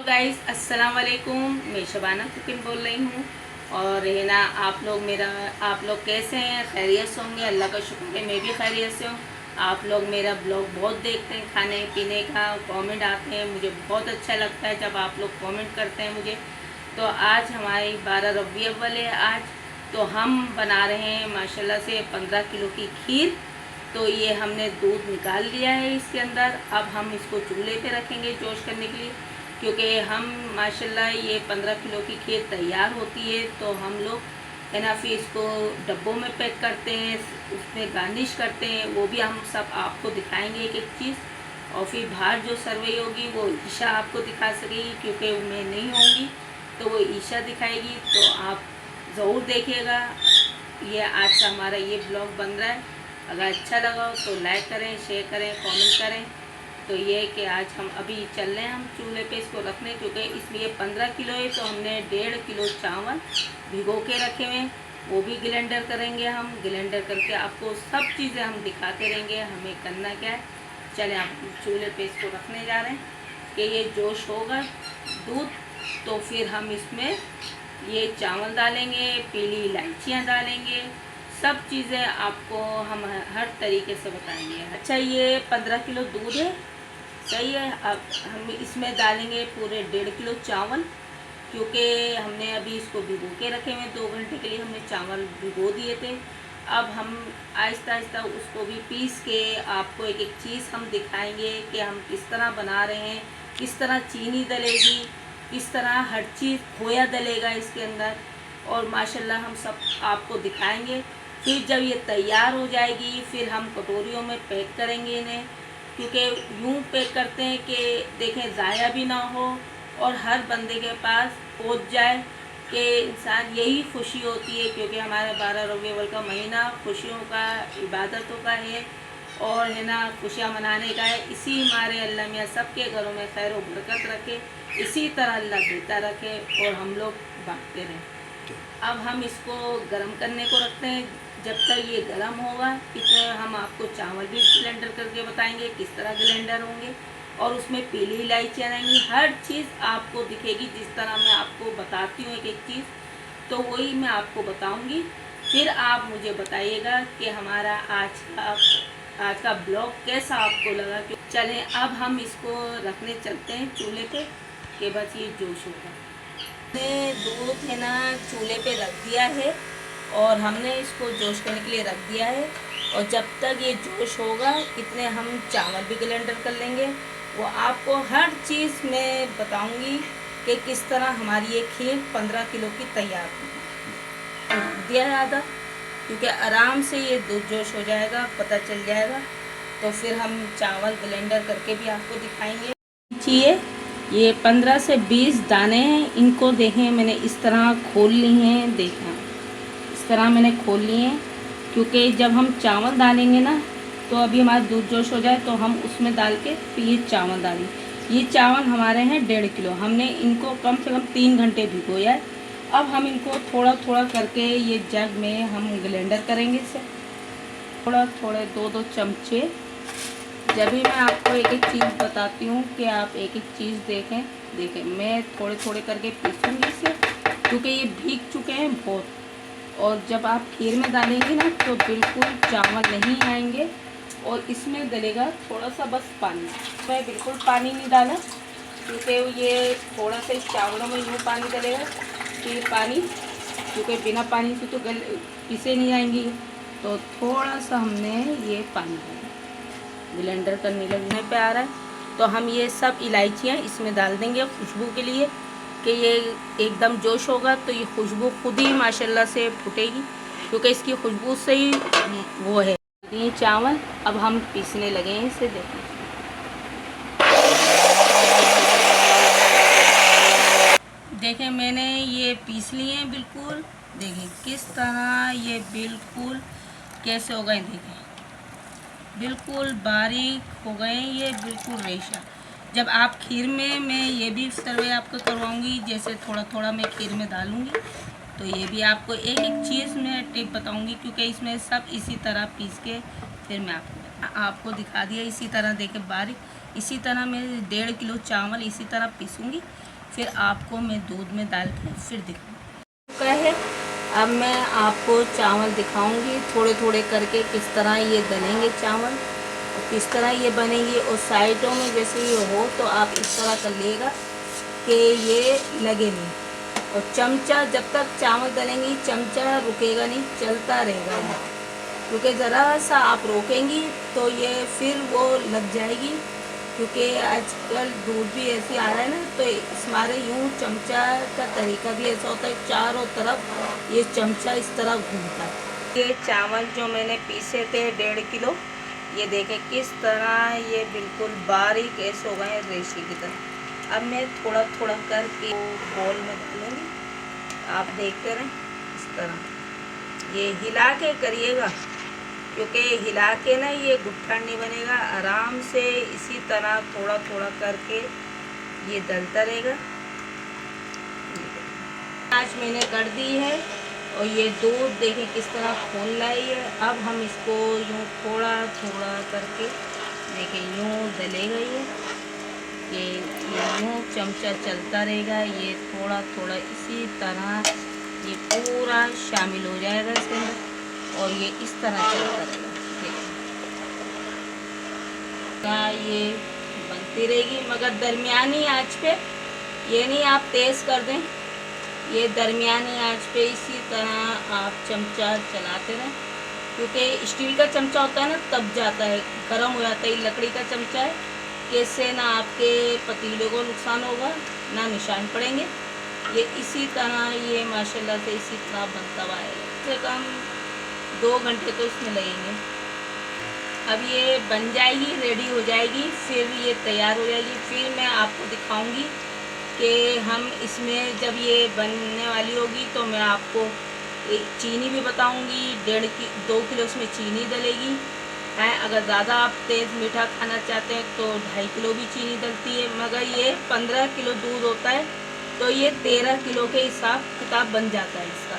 Guys अस्सलाम वालेकुम। मैं शबाना कुकिंग बोल रही हूँ। और है ना, आप लोग कैसे हैं? खैरियत से होंगे? अल्लाह का शुक्र है मैं भी खैरियत से हूँ। आप लोग मेरा ब्लॉग बहुत देखते हैं, खाने पीने का कमेंट आते हैं, मुझे बहुत अच्छा लगता है जब आप लोग कमेंट करते हैं मुझे। तो आज हमारी 12 रबी अव्वल है आज। तो हम बना रहे हैं माशाल्लाह से 15 किलो की खीर। तो ये हमने दूध निकाल लिया है इसके अंदर। अब हम इसको चूल्हे पे रखेंगे जोश करने के लिए, क्योंकि हम माशाल्लाह ये 15 किलो की खीर तैयार होती है। तो हम लोग है ना फिर इसको डब्बों में पैक करते हैं, उसमें गार्निश करते हैं, वो भी हम सब आपको दिखाएंगे एक एक चीज़। और फिर बाहर जो सर्वे होगी वो ईशा आपको दिखा सकेगी, क्योंकि मैं नहीं होंगी तो वो ईशा दिखाएगी। तो आप ज़रूर देखिएगा। ये आज का हमारा ये ब्लॉग बन रहा है। अगर अच्छा लगा हो तो लाइक करें, शेयर करें, कमेंट करें। तो ये कि आज हम अभी चल रहे हैं हम चूल्हे पे इसको रखने, क्योंकि इसमें ये 15 किलो है। तो हमने 1.5 किलो चावल भिगो के रखे हुए हैं, वो भी ग्राइंडर करेंगे हम। ग्राइंडर करके आपको सब चीज़ें हम दिखाते रहेंगे हमें करना क्या है। चलें आप चूल्हे पे इसको रखने जा रहे हैं कि ये जोश होगा दूध। तो फिर हम इसमें ये चावल डालेंगे, पीली इलायचियाँ डालेंगे, सब चीज़ें आपको हम हर तरीके से बताएंगे। अच्छा, ये 15 किलो दूध है, सही है। अब हम इसमें डालेंगे पूरे 1.5 किलो चावल, क्योंकि हमने अभी इसको भिगो के रखे हुए 2 घंटे के लिए हमने चावल भिगो दिए थे। अब हम आहिस्ता आहिस्ता उसको भी पीस के आपको एक एक चीज़ हम दिखाएंगे कि हम किस तरह बना रहे हैं, किस तरह चीनी डलेगी, किस तरह हर चीज़ खोया डलेगा इसके अंदर। और माशाल्लाह हम सब आपको दिखाएंगे। फिर जब ये तैयार हो जाएगी फिर हम कटोरियों में पैक करेंगे इन्हें, क्योंकि यूँ पैक करते हैं कि देखें ज़ाया भी ना हो और हर बंदे के पास पहुंच जाए। कि इंसान यही खुशी होती है, क्योंकि हमारे 12 रबी अव्वल का महीना खुशियों का, इबादतों का है और है ना खुशियाँ मनाने का है। इसी हमारे अल्लाह मियाँ सबके घरों में खैर व बरकत रखे, इसी तरह अल्लाह देता रखे और हम लोग बांटते रहें। अब हम इसको गर्म करने को रखते हैं। जब तक ये गर्म होगा इसमें हम आपको चावल भी ब्लेंडर करके बताएंगे किस तरह ब्लेंडर होंगे, और उसमें पीली इलायचियाँ रहेंगी। हर चीज़ आपको दिखेगी जिस तरह मैं आपको बताती हूँ एक एक चीज़, तो वही मैं आपको बताऊँगी। फिर आप मुझे बताइएगा कि हमारा आज का ब्लॉग कैसा आपको लगा। चलें अब हम इसको रखने चलते हैं चूल्हे पे कि बस ये जोश होगा। हमने दूध है ना चूल्हे पे रख दिया है और हमने इसको जोश करने के लिए रख दिया है। और जब तक ये जोश होगा इतने हम चावल भी ग्राइंडर कर लेंगे। वो आपको हर चीज़ में बताऊंगी कि किस तरह हमारी ये खीर 15 किलो की तैयार होगी। दिया ज़्यादा, क्योंकि आराम से ये दूध जोश हो जाएगा, पता चल जाएगा। तो फिर हम चावल ग्राइंडर करके भी आपको दिखाएंगे। चाहिए ये 15 से 20 दाने हैं, इनको देखें मैंने इस तरह खोल ली हैं। देखें इस तरह मैंने खोल लिए हैं, क्योंकि जब हम चावल डालेंगे ना तो अभी हमारा दूध जोश हो जाए तो हम उसमें डाल के फिर ये चावल डालें। ये चावल हमारे हैं 1.5 किलो, हमने इनको कम से कम 3 घंटे भिगोया है। अब हम इनको थोड़ा थोड़ा करके ये जग में हम ग्राइंडर करेंगे इसे थोड़ा थोड़े 2-2 चमचे। जब भी मैं आपको एक एक चीज़ बताती हूँ कि आप एक एक चीज़ देखें मैं थोड़े थोड़े करके पीसूँगी इसे, क्योंकि ये भीग चुके हैं बहुत। और जब आप खीर में डालेंगे ना तो बिल्कुल चावल नहीं आएंगे और इसमें डलेगा थोड़ा सा बस पानी। मैं बिल्कुल पानी नहीं डाला, क्योंकि ये थोड़ा सा इस चावलों में यूँ पानी डलेगा फिर पानी, क्योंकि बिना पानी से तो पीसे नहीं आएंगी। तो थोड़ा सा हमने ये पानी डाला, ब्लेंडर करने लगने पे आ रहा है। तो हम ये सब इलायचियाँ इसमें डाल देंगे खुशबू के लिए, कि ये एकदम जोश होगा तो ये खुशबू खुद ही माशाल्लाह से फूटेगी, क्योंकि इसकी खुशबू से ही वो है। ये चावल अब हम पीसने लगे हैं इसे। देखें मैंने ये पीस लिए हैं बिल्कुल। देखें किस तरह ये बिल्कुल कैसे हो गए, देखें बिल्कुल बारीक हो गए ये, बिल्कुल रेशा। जब आप खीर में मैं ये भी सर्वे आपको करवाऊंगी, जैसे थोड़ा थोड़ा मैं खीर में डालूंगी तो ये भी आपको एक एक चीज़ में टिप बताऊंगी, क्योंकि इसमें सब इसी तरह पीस के फिर मैं आपको दिखा दिया। इसी तरह देखे बारीक, इसी तरह मैं 1.5 किलो चावल इसी तरह पीसूँगी। फिर आपको मैं दूध में डाल के फिर दिखाऊँ क्या है। अब मैं आपको चावल दिखाऊंगी थोड़े थोड़े करके किस तरह ये डलेंगे चावल और किस तरह ये बनेंगी। और साइडों में जैसे ये हो तो आप इस तरह कर लिएगा कि ये लगे नहीं। और चमचा जब तक चावल डलेंगी चमचा रुकेगा नहीं, चलता रहेगा ये, क्योंकि ज़रा सा आप रोकेंगी तो ये फिर वो लग जाएगी। क्योंकि आजकल दूध भी ऐसी आ रहा है ना, तो इस मारे यूँ चमचा का तरीका भी ऐसा होता है, चारों तरफ ये चमचा इस तरह घूमता है। ये चावल जो मैंने पीसे थे 1.5 किलो, ये देखें किस तरह ये बिल्कुल बारीक ऐसे हो गए हैं रेशे की तरह। अब मैं थोड़ा थोड़ा करके बोल में डालूँगी, आप देखते रहें इस तरह। ये हिला के करिएगा, क्योंकि हिला के ना ये गुट्ठा नहीं बनेगा। आराम से इसी तरह थोड़ा थोड़ा करके ये डलता रहेगा। आज मैंने कर दी है और ये दूध देखें किस तरह खोल लाई है। अब हम इसको यूँ थोड़ा थोड़ा करके देखें, यूँ डलेगा ये यूँ चमचा चलता रहेगा। ये थोड़ा थोड़ा इसी तरह ये पूरा शामिल हो जाएगा इसके अंदर और ये इस तरह चलता रहेगा। ये बनती रहेगी, मगर दरमियानी आंच पे, ये नहीं आप तेज़ कर दें, ये दरमियानी आंच पे इसी तरह आप चमचा चलाते रहें। क्योंकि स्टील का चमचा होता है ना, तब जाता है, गर्म हो जाता है। लकड़ी का चमचा है कि इससे ना आपके पतीले को नुकसान होगा ना निशान पड़ेंगे। ये इसी तरह ये माशाल्लाह से इसी तरह बनता हुआ है। कम से कम 2 घंटे तो इसमें लगेंगे। अब ये बन जाएगी, रेडी हो जाएगी, फिर ये तैयार हो जाएगी। फिर मैं आपको दिखाऊंगी कि हम इसमें जब ये बनने वाली होगी तो मैं आपको एक चीनी भी बताऊंगी। 2 किलो इसमें चीनी डलेगी है। अगर ज़्यादा आप तेज़ मीठा खाना चाहते हैं तो 2.5 किलो भी चीनी डलती है। मगर ये 15 किलो दूध होता है तो ये 13 किलो के हिसाब किताब बन जाता है इसका।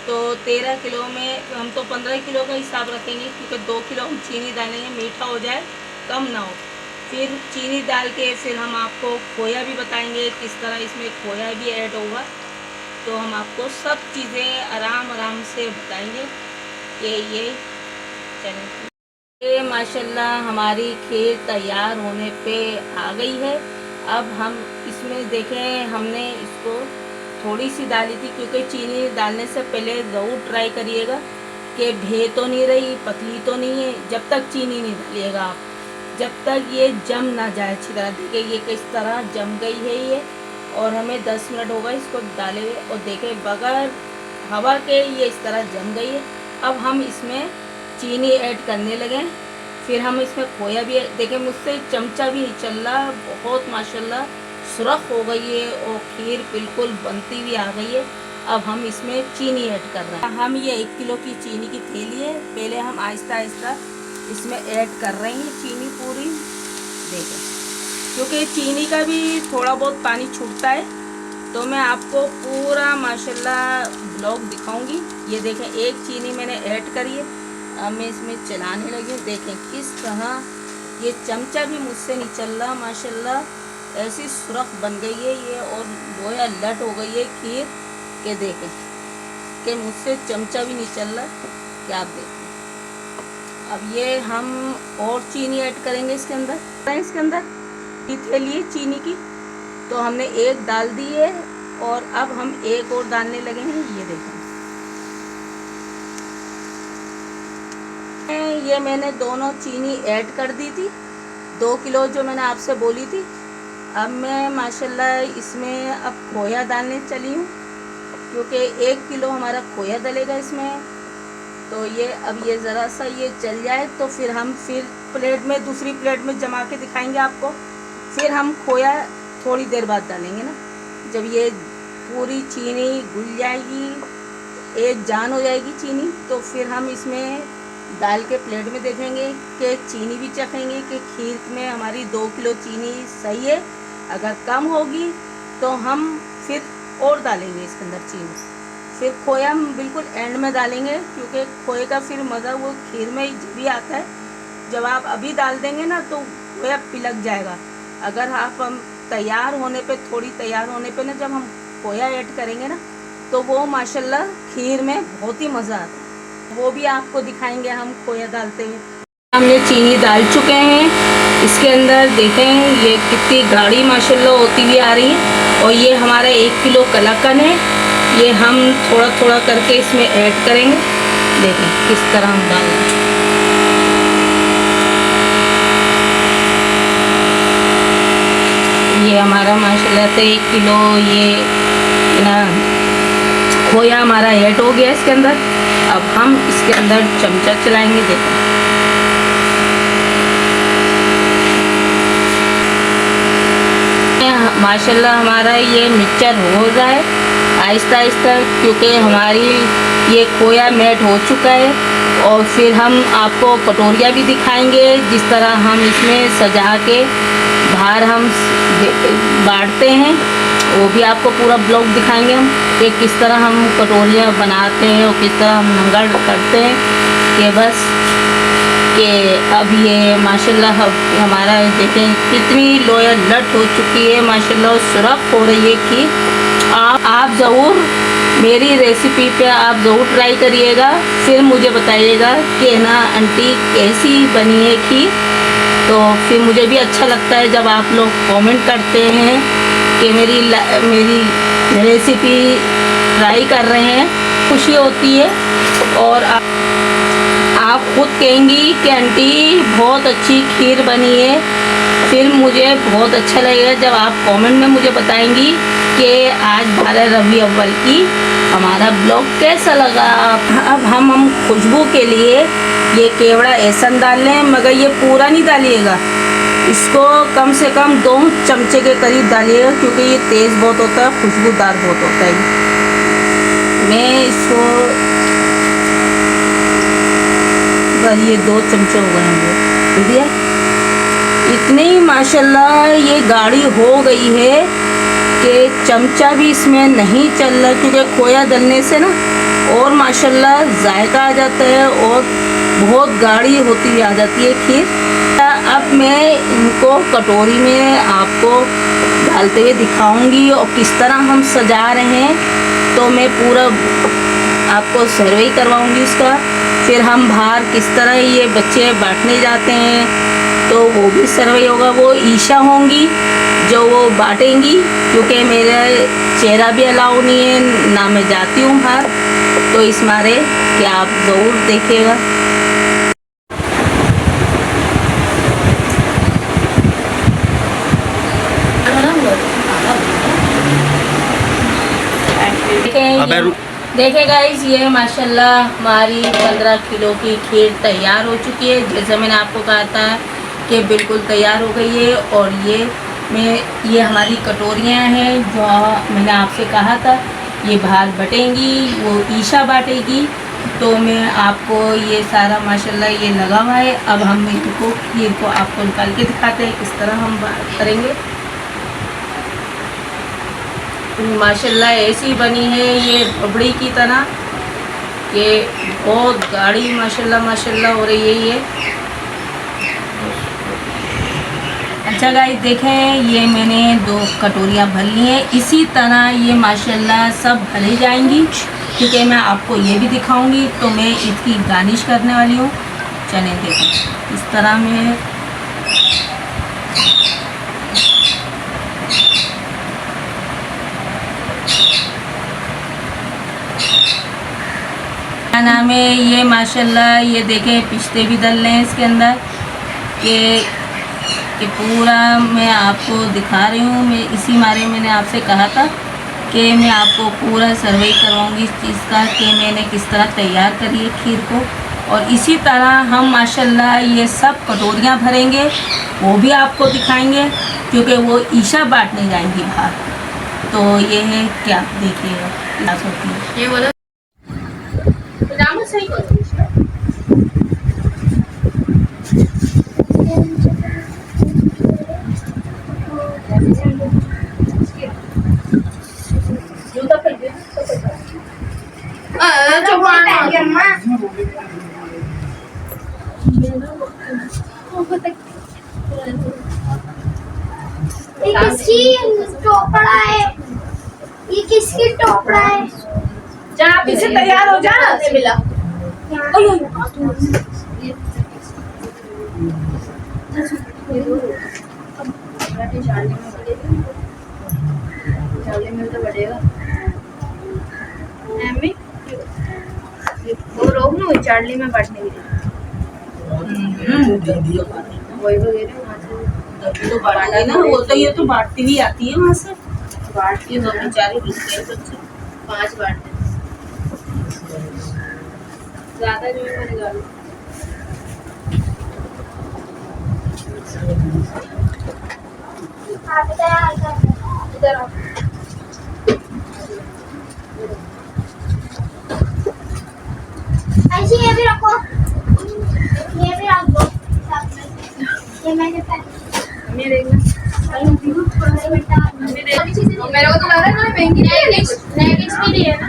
तो 13 किलो में हम तो 15 किलो का हिसाब रखेंगे, क्योंकि 2 किलो हम चीनी डालेंगे, मीठा हो जाए, कम ना हो। फिर चीनी डाल के फिर हम आपको खोया भी बताएंगे किस तरह इसमें खोया भी ऐड होगा। तो हम आपको सब चीज़ें आराम आराम से बताएंगे कि ये चलें। ये माशाल्लाह हमारी खीर तैयार होने पे आ गई है। अब हम इसमें देखें, हमने इसको थोड़ी सी डाली थी, क्योंकि चीनी डालने से पहले ज़रूर ट्राई करिएगा कि भे तो नहीं रही, पतली तो नहीं है। जब तक चीनी नहीं डालिएगा आप, जब तक ये जम ना जाए अच्छी तरह। देखिए ये किस तरह जम गई है ये, और हमें 10 मिनट होगा इसको डाले हुए। और देखें बगैर हवा के ये इस तरह जम गई है। अब हम इसमें चीनी ऐड करने लगे। फिर हम इसमें खोया भी, देखें मुझसे चमचा भी नहीं चल रहा, बहुत माशाल्लाह सुरख हो गई है और खीर बिल्कुल बनती हुई आ गई है। अब हम इसमें चीनी ऐड कर रहे हैं। हम ये 1 किलो की चीनी की थैली है, पहले हम आहिस्ता आहिस्ता इसमें ऐड कर रहे हैं चीनी पूरी। देखें क्योंकि चीनी का भी थोड़ा बहुत पानी छूटता है, तो मैं आपको पूरा माशाल्लाह ब्लॉग दिखाऊंगी। ये देखें एक चीनी मैंने ऐड करी है। अब मैं इसमें चलाने लगी। देखें किस तरह ये चमचा भी मुझसे नहीं चल रहा, माशाल्लाह ऐसी सुरख बन गई है ये, और लोया लट हो गई है खीर के। देखें कि मुझसे चमचा भी नहीं चल रहा, क्या आप देखें। अब ये हम और चीनी ऐड करेंगे इसके अंदर की थैली है चीनी की, तो हमने एक डाल दी है और अब हम एक और डालने लगे हैं। ये देखें ये मैंने दोनों चीनी ऐड कर दी थी, 2 किलो जो मैंने आपसे बोली थी। अब मैं माशाल्लाह इसमें अब खोया डालने चली हूँ, क्योंकि 1 किलो हमारा खोया डलेगा इसमें। तो ये अब ये ज़रा सा ये चल जाए तो फिर हम प्लेट में, दूसरी प्लेट में जमा के दिखाएंगे आपको। फिर हम खोया थोड़ी देर बाद डालेंगे ना, जब ये पूरी चीनी घुल जाएगी, एक जान हो जाएगी चीनी, तो फिर हम इसमें डाल के प्लेट में देखेंगे कि चीनी भी चखेंगे कि खीर में हमारी 2 किलो चीनी सही है। अगर कम होगी तो हम फिर और डालेंगे इसके अंदर चीनी। फिर खोया हम बिल्कुल एंड में डालेंगे, क्योंकि खोए का फिर मज़ा वो खीर में भी आता है। जब आप अभी डाल देंगे ना तो खोया पिलक जाएगा। अगर आप हम तैयार होने पे, थोड़ी तैयार होने पे ना, जब हम खोया ऐड करेंगे ना, तो वो माशाल्लाह खीर में बहुत ही मज़ा आता है। वो भी आपको दिखाएंगे हम खोया डालते हुए। हमने चीनी डाल चुके हैं इसके अंदर। देखें ये कितनी गाढ़ी माशाल्लाह होती हुई आ रही है। और ये हमारा 1 किलो कलाकंद है, ये हम थोड़ा थोड़ा करके इसमें ऐड करेंगे। देखें किस तरह हम डालेंगे। ये हमारा माशाल्लाह से 1 किलो ये ना खोया हमारा ऐड हो गया इसके अंदर। अब हम इसके अंदर चमचा चलाएंगे। देखो माशाल्लाह हमारा ये मिक्सचर हो जाए आहिस्ता आहिस्ता, क्योंकि हमारी ये खोया मेल्ट हो चुका है। और फिर हम आपको कटोरियाँ भी दिखाएंगे, जिस तरह हम इसमें सजा के बाहर हम बांटते हैं, वो भी आपको पूरा ब्लॉग दिखाएंगे हम कि किस तरह हम कटोरियाँ बनाते हैं और किस तरह हम नंगड़ करते हैं। कि बस कि अब ये माशाल्लाह हमारा देखें कितनी लोया लट हो चुकी है माशाल्लाह, सुरख हो रही है खीर। आप ज़रूर मेरी रेसिपी पे आप ज़रूर ट्राई करिएगा, फिर मुझे बताइएगा कि ना आंटी कैसी बनी है खीर। तो फिर मुझे भी अच्छा लगता है जब आप लोग कमेंट करते हैं कि मेरी रेसिपी ट्राई कर रहे हैं, खुशी होती है। और आप खुद कहेंगी कि आंटी बहुत अच्छी खीर बनी है, फिर मुझे बहुत अच्छा लगेगा जब आप कमेंट में मुझे बताएंगी कि आज 12 रबी अव्वल की हमारा ब्लॉग कैसा लगा। अब हम खुशबू के लिए ये केवड़ा एहसन डाल लें, मगर ये पूरा नहीं डालिएगा, इसको कम से कम 2 चमचे के करीब डालिएगा, क्योंकि ये तेज़ बहुत होता है, खुशबूदार बहुत होता है। मैं इसको बस ये 2 चमचे हो गए होंगे दिया। इतनी माशाल्लाह ये गाढ़ी हो गई है कि चमचा भी इसमें नहीं चल रहा, क्योंकि खोया डलने से ना और माशाल्लाह जायका आ जाता है और बहुत गाढ़ी होती आ जाती है खीर। अब मैं इनको कटोरी में आपको डालते हुए दिखाऊंगी और किस तरह हम सजा रहे हैं, तो मैं पूरा आपको सर्वे करवाऊंगी उसका। फिर हम बाहर किस तरह ये बच्चे बांटने जाते हैं, तो वो भी सर्वे होगा। वो ईशा होंगी जो वो बांटेंगी, क्योंकि मेरा चेहरा भी अलाउ नहीं है ना, मैं जाती हूँ बाहर, तो इस मारे कि आप ज़रूर देखिएगा। देखें गाइस, ये माशाल्लाह हमारी 15 किलो की खीर तैयार हो चुकी है। जैसे मैंने आपको कहा था कि बिल्कुल तैयार हो गई है। और ये हमारी कटोरियाँ हैं जो मैंने आपसे कहा था ये बाहर बटेंगी, वो ईशा बांटेगी। तो मैं आपको ये सारा माशाल्लाह ये लगा हुआ है। अब हम इनको खीर को आपको निकाल के दिखाते हैं किस तरह हम करेंगे। माशाल्लाह ऐसी बनी है ये रबड़ी की तरह, ये बहुत गाढ़ी माशाल्लाह माशाल्लाह हो रही है ये। अच्छा गाइस देखें, ये मैंने 2 कटोरियाँ भर ली हैं। इसी तरह ये माशाल्लाह सब भरी जाएंगी, क्योंकि मैं आपको ये भी दिखाऊंगी। तो मैं इसकी गार्निश करने वाली हूँ। चलें देखें इस तरह में क्या नाम है ये माशाल्लाह, ये देखें पिस्ते भी डल रहे हैं इसके अंदर। कि पूरा मैं आपको दिखा रही हूँ। मैं इसी मारे मैंने आपसे कहा था कि मैं आपको पूरा सर्वे करवाऊँगी इस चीज़ का कि मैंने किस तरह तैयार करी है खीर को। और इसी तरह हम माशाल्लाह ये सब कटोरियाँ भरेंगे, वो भी आपको दिखाएंगे, क्योंकि वो ईशा बांटने जाएंगी बाहर। तो ये है क्या देखिएगा क्या होती है ये बोला सही करो। ये किसकी टोपड़ा है? ये किसकी टोपड़ा है? जा पीछे तैयार हो जा। मिला चावले में तो बढ़ेगा वो रोक ना चार्ली में बांटने के लिए वही वगैरह तो बांटेगी ना, वो तो ये तो बांटती भी आती है वहाँ से, बांटती है तो बेचारी बिस्किट बच्चे 5 बांटने ज्यादा जो है निकालो। इधर आओ। ऐसे ये भी रखो, ये भी रख दो। ये मैंने हमें देखना मेरे को तो लग रहा है ना महंगी नहीं है नेक्स्ट भी नहीं है ना।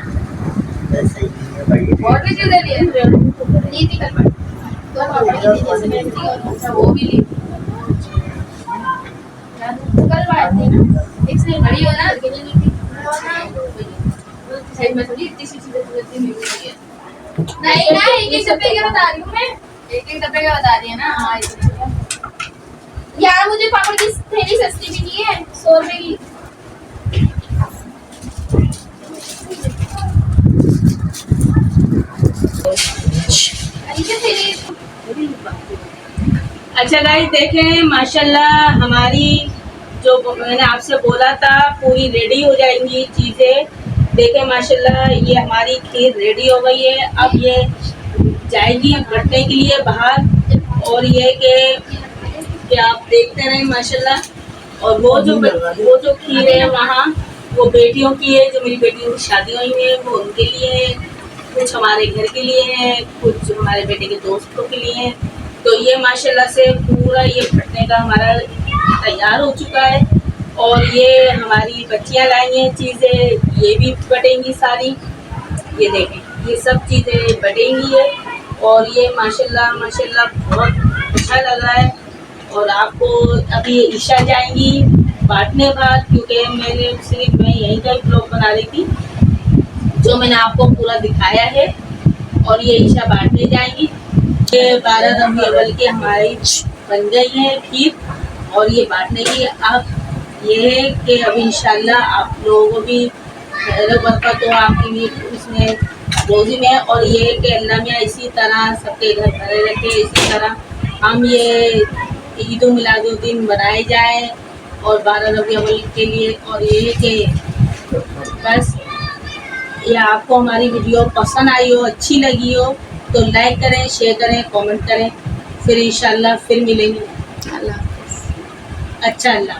और भी चीजें लिए ली थी कल तो पापड़ की थी जैसे महंगी और अच्छा वो भी ली कल बात थी ना एक से बड़ी हो ना सही में थोड़ी इतनी सी चीजें इतनी महंगी है नहीं ना एक डब्बे के बता रही हूँ मैं एक डब्बे के बता रही है ना हाँ यार मुझे पापड़ की थैली सस्ती भी नहीं है 100 रुपए की अच्छा गाइस देखें माशाल्लाह हमारी जो मैंने आपसे बोला था पूरी रेडी हो जाएंगी चीज़ें। देखें माशाल्लाह ये हमारी खीर रेडी हो गई है। अब ये जाएगी भरने के लिए बाहर और ये कि आप देखते रहें माशाल्लाह। और वो जो खीर है वहाँ वो बेटियों की है, जो मेरी बेटियों की शादी हुई है वो उनके लिए है, कुछ हमारे घर के लिए है, कुछ हमारे बेटे के दोस्तों के लिए है। तो ये माशाल्लाह से पूरा ये फटने का हमारा तैयार हो चुका है। और ये हमारी बच्चियां लाई हैं चीज़ें, ये भी बटेंगी सारी। ये देखें ये सब चीज़ें बटेंगी है और ये माशाल्लाह बहुत अच्छा लग रहा है। और आपको अभी ईशा जाएंगी बांटने बाद, क्योंकि मैं यहीं का ब्लॉग बना रही थी जो मैंने आपको पूरा दिखाया है। और ये ईशा बांटने जाएंगी। ये 12 रबी अव्वल के हमारी बन गई है खीर और ये बांटने की। अब ये है कि अब इंशाल्लाह आप लोगों को भी बरकत हो आपकी भी इसमें रोज़ी में। और ये कि अल्लाह मियाँ इसी तरह सबके घर भरे रखे, इसी तरह हम ये ईद मिलादुद्दीन बनाए जाए और 12 रबी अव्वल के लिए। और ये है कि बस ये आपको हमारी वीडियो पसंद आई हो, अच्छी लगी हो तो लाइक करें, शेयर करें, कमेंट करें। फिर इंशाल्लाह फिर मिलेंगे। अल्लाह हाफ़िज़। अच्छा अल्लाह।